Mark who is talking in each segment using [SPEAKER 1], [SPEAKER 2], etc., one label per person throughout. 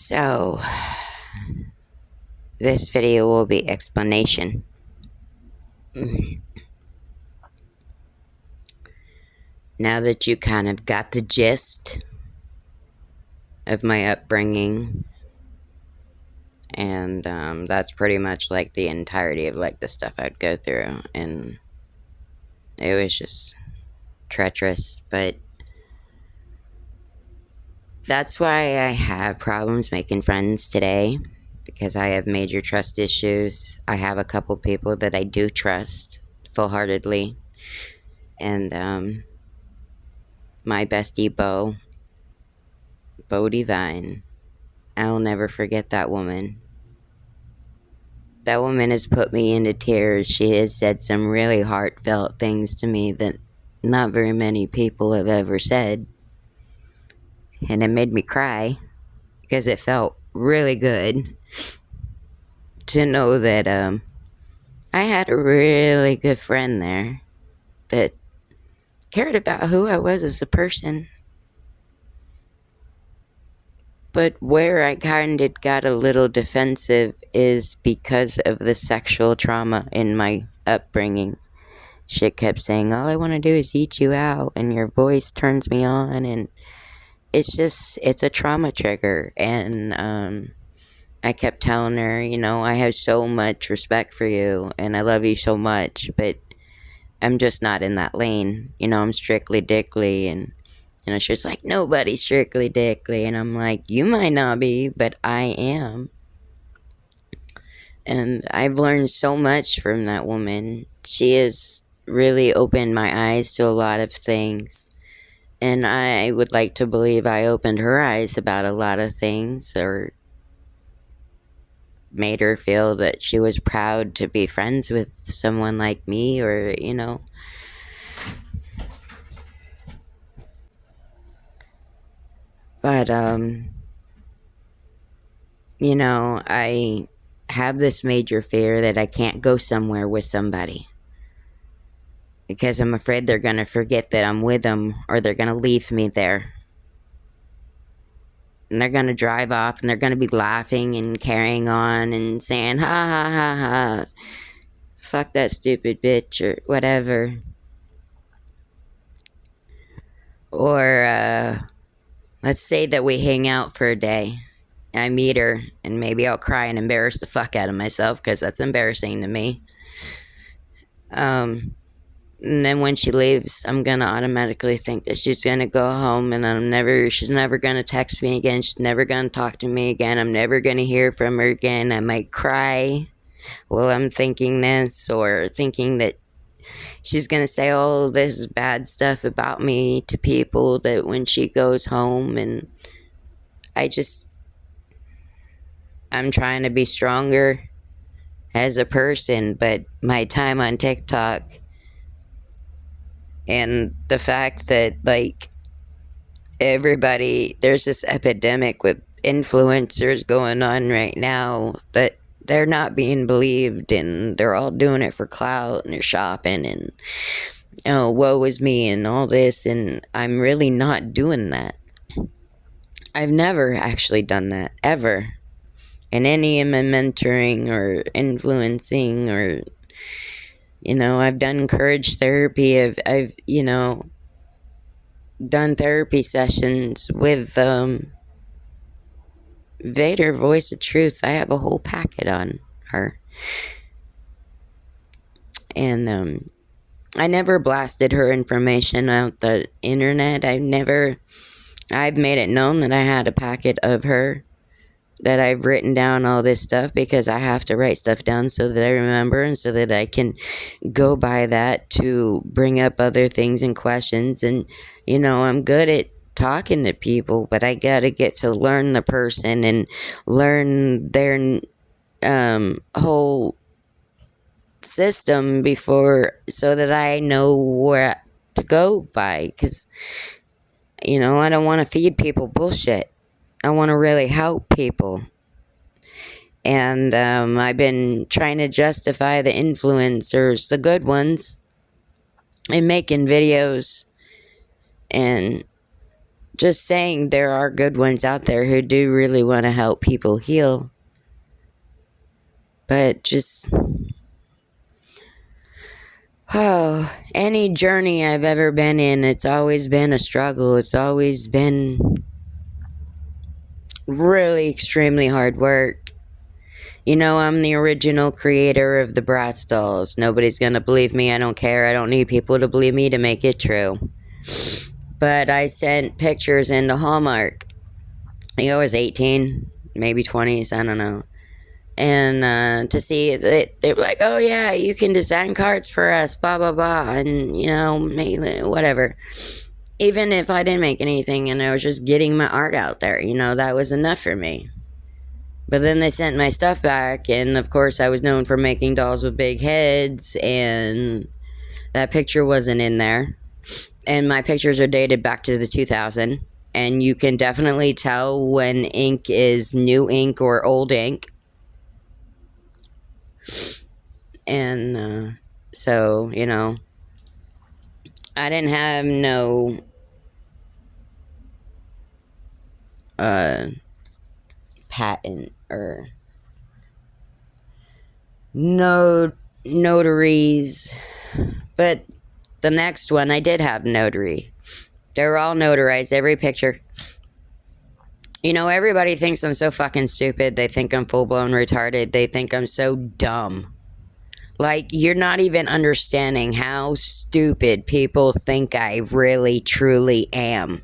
[SPEAKER 1] So, this video will be explanation. Now that you kind of got the gist of my upbringing, and that's pretty much like the entirety of like the stuff I'd go through, and it was just treacherous, but that's why I have problems making friends today, because I have major trust issues. I have a couple people that I do trust full-heartedly, and my bestie Bo Divine, I'll never forget that woman. That woman has put me into tears. She has said some really heartfelt things to me that not very many people have ever said. And it made me cry because it felt really good to know that I had a really good friend there that cared about who I was as a person. But where I kind of got a little defensive is because of the sexual trauma in my upbringing. She kept saying, all I want to do is eat you out, and your voice turns me on, and it's a trauma trigger. And I kept telling her, I have so much respect for you, and I love you so much, but I'm just not in that lane. I'm strictly dickly, and she's like, nobody's strictly dickly. And I'm like, you might not be, but I am. And I've learned so much from that woman. She has really opened my eyes to a lot of things. And I would like to believe I opened her eyes about a lot of things, or made her feel that she was proud to be friends with someone like me, or, But, I have this major fear that I can't go somewhere with somebody, because I'm afraid they're going to forget that I'm with them, or they're going to leave me there. And they're going to drive off, and they're going to be laughing and carrying on and saying, ha ha ha ha, fuck that stupid bitch, or whatever. Or, let's say that we hang out for a day. I meet her, and maybe I'll cry and embarrass the fuck out of myself, because that's embarrassing to me. And then when she leaves, I'm going to automatically think that she's going to go home, and she's never going to text me again. She's never going to talk to me again. I'm never going to hear from her again. I might cry while I'm thinking this, or thinking that she's going to say all this bad stuff about me to people that when she goes home. And I'm trying to be stronger as a person, but my time on TikTok and the fact that, like, there's this epidemic with influencers going on right now that they're not being believed, and they're all doing it for clout, and they're shopping, and woe is me and all this, and I'm really not doing that. I've never actually done that, ever, in any of my mentoring or influencing, or I've done courage therapy. I've done therapy sessions with Vader, Voice of Truth. I have a whole packet on her. And I never blasted her information out the internet. I've made it known that I had a packet of her, that I've written down all this stuff, because I have to write stuff down so that I remember, and so that I can go by that to bring up other things and questions. And, I'm good at talking to people, but I gotta get to learn the person and learn their whole system so that I know where to go by. Because, I don't want to feed people bullshit. I want to really help people. And I've been trying to justify the influencers, the good ones, and making videos and just saying there are good ones out there who do really want to help people heal. But just, any journey I've ever been in, it's always been a struggle. It's always been really extremely hard work. You know, I'm the original creator of the Bratz dolls. Nobody's gonna believe me. I don't care. I don't need people to believe me to make it true. But I sent pictures into Hallmark. I think I was 18, maybe 20s, I don't know. And to see it, they were like, oh yeah, you can design cards for us, blah, blah, blah. And, you know, whatever. Even if I didn't make anything and I was just getting my art out there, you know, that was enough for me. But then they sent my stuff back, and of course I was known for making dolls with big heads, and that picture wasn't in there. And my pictures are dated back to the 2000, and you can definitely tell when ink is new ink or old ink. And so, you know, I didn't have no patent or no notaries, but the next one I did have notary. They were all notarized, every picture. You know, everybody thinks I'm so fucking stupid. They think I'm full-blown retarded. They think I'm so dumb. Like, you're not even understanding how stupid people think I really, truly am.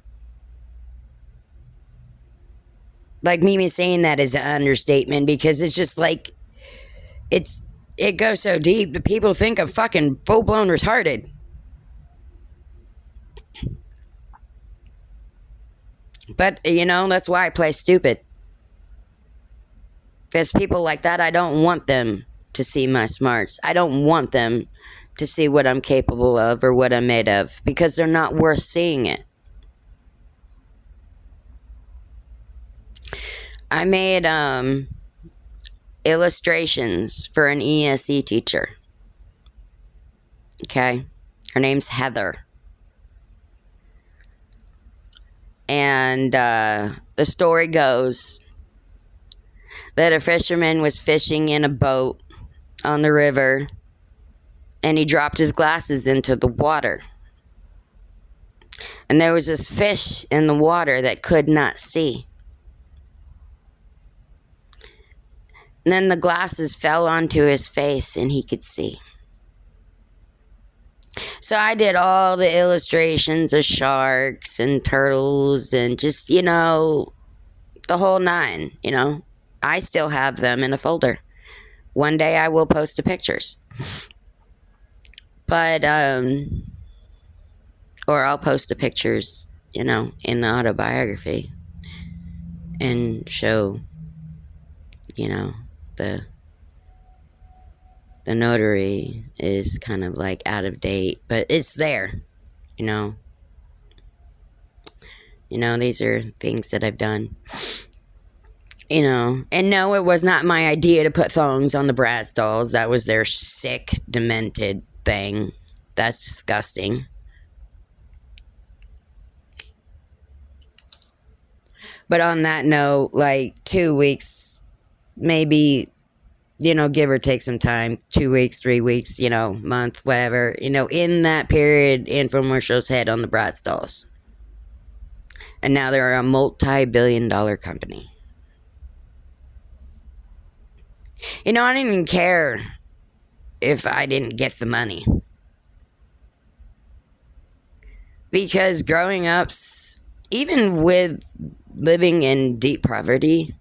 [SPEAKER 1] Like, me saying that is an understatement, because it's just like, it goes so deep that people think I'm fucking full-blown retarded. But, you know, that's why I play stupid. Because people like that, I don't want them to see my smarts. I don't want them to see what I'm capable of or what I'm made of, because they're not worth seeing it. I made illustrations for an ESE teacher. Okay? Her name's Heather. And the story goes that a fisherman was fishing in a boat on the river, and he dropped his glasses into the water. And there was this fish in the water that could not see. And then the glasses fell onto his face and he could see. So I did all the illustrations of sharks and turtles and just, you know, the whole nine, you know. I still have them in a folder. One day I will post the pictures. But, or I'll post the pictures, you know, in the autobiography and show, you know, the notary is kind of like out of date, but it's there, you know. You know, these are things that I've done. You know, and no, it was not my idea to put thongs on the Bratz dolls. That was their sick, demented thing. That's disgusting. But on that note, like 2 weeks, maybe, you know, give or take some time, 2 weeks, 3 weeks, you know, month, whatever, you know, in that period, infomercials hit on the Bratz dolls. And now they're a multi-billion-dollar company. You know, I didn't even care if I didn't get the money. Because growing up, even with living in deep poverty,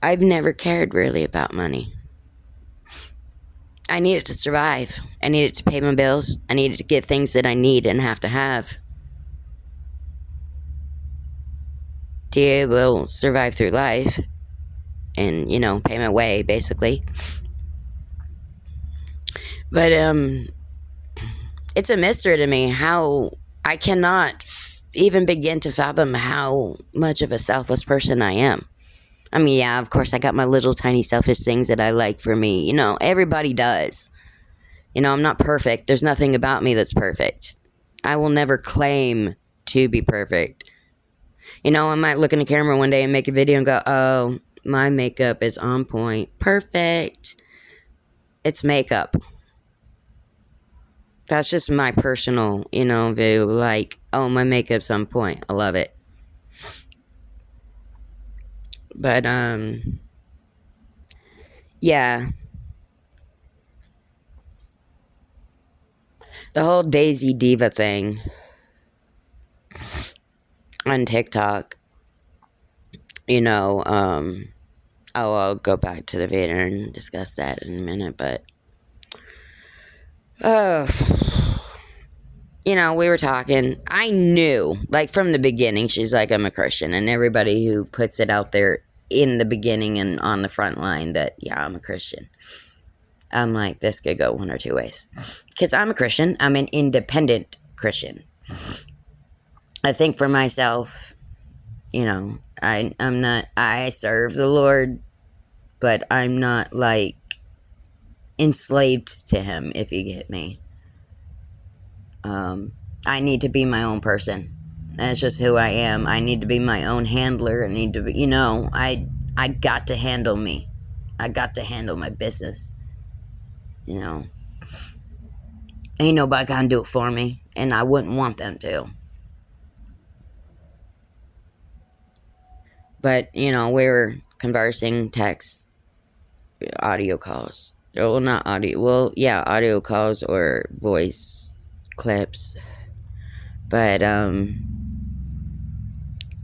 [SPEAKER 1] I've never cared really about money. I needed to survive. I needed to pay my bills. I needed to get things that I need and have to have to be able to survive through life and, you know, pay my way, basically. But, it's a mystery to me how I cannot even begin to fathom how much of a selfless person I am. I mean, yeah, of course, I got my little tiny selfish things that I like for me. You know, everybody does. You know, I'm not perfect. There's nothing about me that's perfect. I will never claim to be perfect. You know, I might look in the camera one day and make a video and go, oh, my makeup is on point. Perfect. It's makeup. That's just my personal, view. Like, oh, my makeup's on point. I love it. But, yeah. The whole Daisy Diva thing on TikTok, I'll go back to the video and discuss that in a minute, but, we were talking. I knew, like, from the beginning, she's like, I'm a Christian, and everybody who puts it out there in the beginning and on the front line that, yeah, I'm a Christian. I'm like, this could go one or two ways. Because I'm a Christian. I'm an independent Christian. I think for myself, I serve the Lord, but I'm not, like, enslaved to him, if you get me. I need to be my own person. That's just who I am. I need to be my own handler. I need to be, I got to handle me. I got to handle my business. Ain't nobody gonna do it for me, and I wouldn't want them to. But, we were conversing, text, audio calls. Well, not audio. Well, yeah, audio calls or voice clips. But,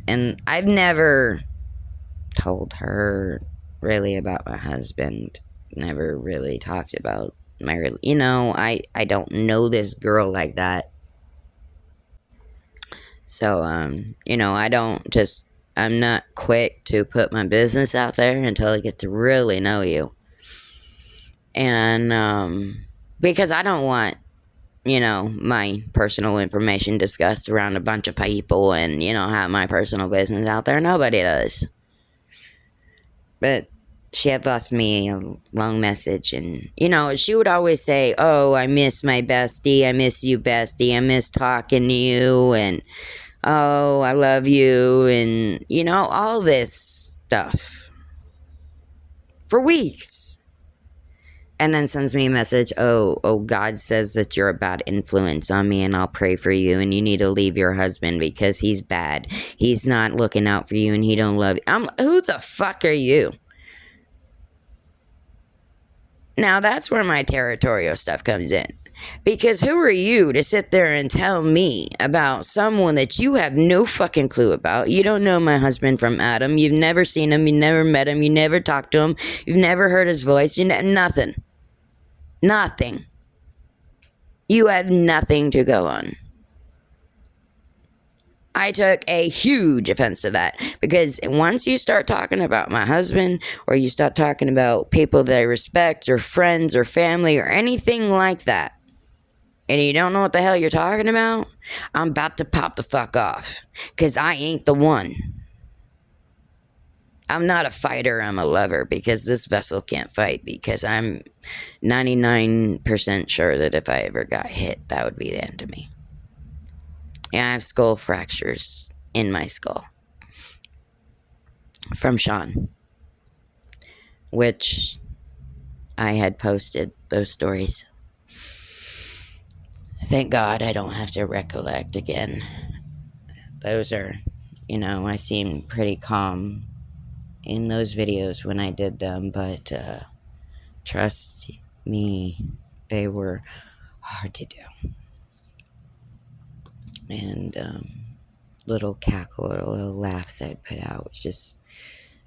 [SPEAKER 1] and I've never told her really about my husband. Never really talked about my, I don't know this girl like that. So, I'm not quick to put my business out there until I get to really know you. And, because I don't want, my personal information discussed around a bunch of people and, have my personal business out there. Nobody does. But she had left me a long message, and, she would always say, oh, I miss my bestie. I miss you, bestie. I miss talking to you, and, oh, I love you, and, all this stuff. For weeks. And then sends me a message, oh, God says that you're a bad influence on me, and I'll pray for you, and you need to leave your husband because he's bad. He's not looking out for you, and he don't love you. Who the fuck are you? Now, that's where my territorial stuff comes in. Because who are you to sit there and tell me about someone that you have no fucking clue about? You don't know my husband from Adam. You've never seen him. You never met him. You never talked to him. You've never heard his voice. Nothing. Nothing. You have nothing to go on. I took a huge offense to that, because once you start talking about my husband, or you start talking about people that I respect, or friends, or family, or anything like that, and you don't know what the hell you're talking about, I'm about to pop the fuck off, because I ain't the one. I'm not a fighter, I'm a lover, because this vessel can't fight, because I'm 99% sure that if I ever got hit, that would be the end of me. And I have skull fractures in my skull. From Sean. Which I had posted those stories. Thank God I don't have to recollect again. Those are, I seem pretty calm in those videos when I did them, but trust me, they were hard to do. And little cackle, little laughs I'd put out. It's just,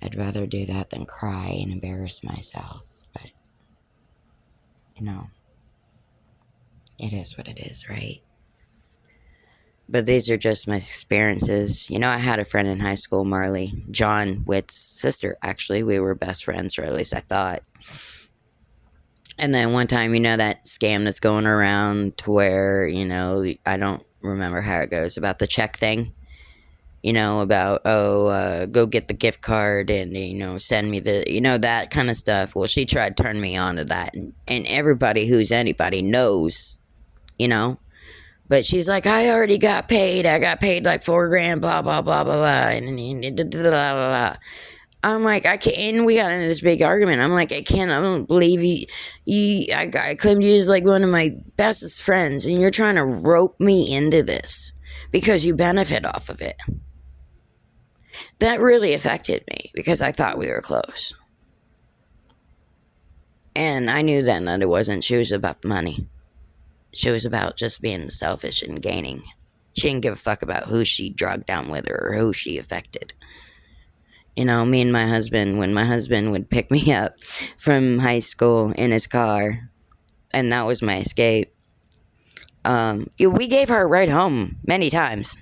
[SPEAKER 1] I'd rather do that than cry and embarrass myself. But, it is what it is, right? But these are just my experiences. I had a friend in high school, Marley, John Witt's sister, actually. We were best friends, or at least I thought. And then one time, that scam that's going around to where, I don't remember how it goes, about the check thing. About, go get the gift card and, send me the, that kind of stuff. Well, she tried to turn me on to that. And everybody who's anybody knows, But she's like, I already got paid. I got paid like $4,000, blah, blah, blah, blah, blah. And blah, blah, blah. I'm like, I can't. And we got into this big argument. I'm like, I don't believe I claimed you as like one of my bestest friends, and you're trying to rope me into this because you benefit off of it. That really affected me because I thought we were close. And I knew then that it wasn't. She was about the money. She was about just being selfish and gaining. She didn't give a fuck about who she drugged down with her or who she affected. You know, me and my husband, when my husband would pick me up from high school in his car, and that was my escape, we gave her a ride home many times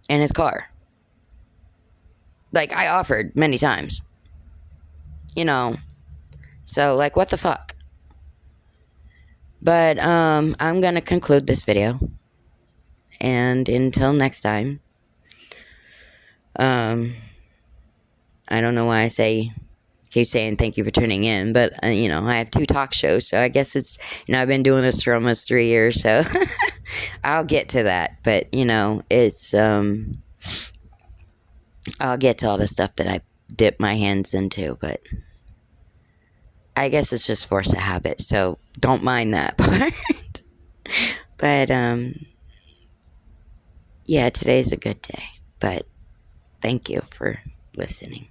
[SPEAKER 1] in his car. Like, I offered many times. You know, so, like, what the fuck? But, I'm gonna conclude this video. And until next time, I don't know why keep saying thank you for tuning in, but, you know, I have 2 talk shows, so I guess it's, you know, I've been doing this for almost 3 years, so I'll get to that, but, you know, it's, I'll get to all the stuff that I dip my hands into, but I guess it's just force of habit, so don't mind that part. But, yeah, today's a good day, but thank you for listening.